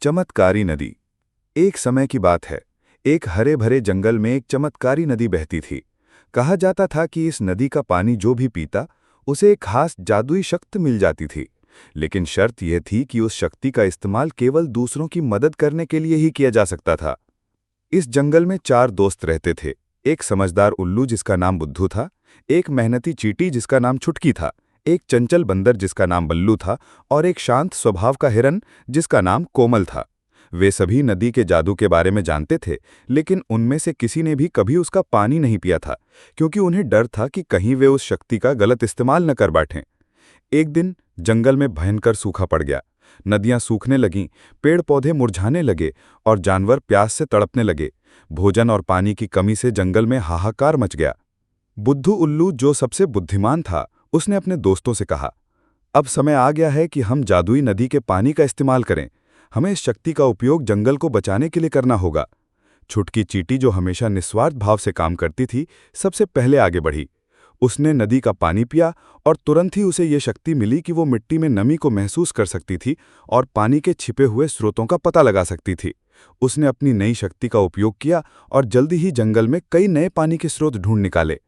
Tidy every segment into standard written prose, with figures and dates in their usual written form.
चमत्कारी नदी। एक समय की बात है। एक हरे भरे जंगल में एक चमत्कारी नदी बहती थी। कहा जाता था कि इस नदी का पानी जो भी पीता उसे एक खास जादुई शक्ति मिल जाती थी। लेकिन शर्त यह थी कि उस शक्ति का इस्तेमाल केवल दूसरों की मदद करने के लिए ही किया जा सकता था। इस जंगल में 4 दोस्त रहते थे। एक समझदार उल्लू जिसका नाम बुद्धू था, एक मेहनती चींटी जिसका नाम छुटकी था, एक चंचल बंदर जिसका नाम बल्लू था और एक शांत स्वभाव का हिरन जिसका नाम कोमल था। वे सभी नदी के जादू के बारे में जानते थे, लेकिन उनमें से किसी ने भी कभी उसका पानी नहीं पिया था, क्योंकि उन्हें डर था कि कहीं वे उस शक्ति का गलत इस्तेमाल न कर बैठें। एक दिन जंगल में भयंकर सूखा पड़ गया। नदियां सूखने लगीं, पेड़ पौधे मुरझाने लगे और जानवर प्यास से तड़पने लगे। भोजन और पानी की कमी से जंगल में हाहाकार मच गया। बुद्धू उल्लू, जो सबसे बुद्धिमान था, उसने अपने दोस्तों से कहा, अब समय आ गया है कि हम जादुई नदी के पानी का इस्तेमाल करें। हमें इस शक्ति का उपयोग जंगल को बचाने के लिए करना होगा। छुटकी चींटी, जो हमेशा निस्वार्थ भाव से काम करती थी, सबसे पहले आगे बढ़ी। उसने नदी का पानी पिया और तुरंत ही उसे ये शक्ति मिली कि वो मिट्टी में नमी को महसूस कर सकती थी और पानी के छिपे हुए स्रोतों का पता लगा सकती थी। उसने अपनी नई शक्ति का उपयोग किया और जल्दी ही जंगल में कई नए पानी के स्रोत ढूंढ निकाले।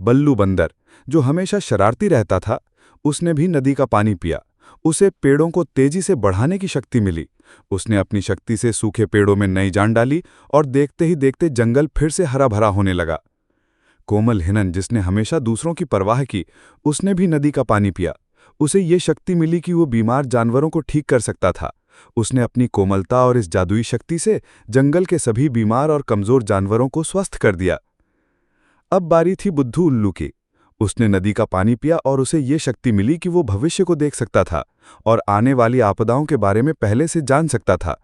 बल्लू बंदर, जो हमेशा शरारती रहता था, उसने भी नदी का पानी पिया। उसे पेड़ों को तेजी से बढ़ाने की शक्ति मिली। उसने अपनी शक्ति से सूखे पेड़ों में नई जान डाली और देखते ही देखते जंगल फिर से हरा भरा होने लगा। कोमल हिरन, जिसने हमेशा दूसरों की परवाह की, उसने भी नदी का पानी पिया। उसे ये शक्ति मिली कि वो बीमार जानवरों को ठीक कर सकता था। उसने अपनी कोमलता और इस जादुई शक्ति से जंगल के सभी बीमार और कमजोर जानवरों को स्वस्थ कर दिया। अब बारी थी बुद्धू उल्लू की। उसने नदी का पानी पिया और उसे ये शक्ति मिली कि वो भविष्य को देख सकता था और आने वाली आपदाओं के बारे में पहले से जान सकता था।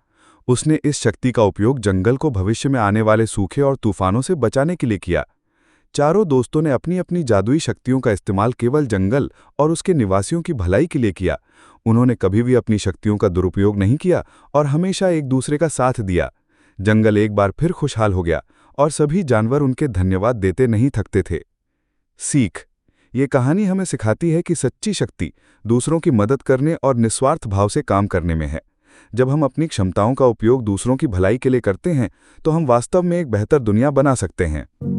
उसने इस शक्ति का उपयोग जंगल को भविष्य में आने वाले सूखे और तूफानों से बचाने के लिए किया। चारों दोस्तों ने अपनी अपनी जादुई शक्तियों का इस्तेमाल केवल जंगल और उसके निवासियों की भलाई के लिए किया। उन्होंने कभी भी अपनी शक्तियों का दुरुपयोग नहीं किया और हमेशा एक दूसरे का साथ दिया। जंगल एक बार फिर खुशहाल हो गया और सभी जानवर उनके धन्यवाद देते नहीं थकते थे। सीख: ये कहानी हमें सिखाती है कि सच्ची शक्ति दूसरों की मदद करने और निस्वार्थ भाव से काम करने में है। जब हम अपनी क्षमताओं का उपयोग दूसरों की भलाई के लिए करते हैं, तो हम वास्तव में एक बेहतर दुनिया बना सकते हैं।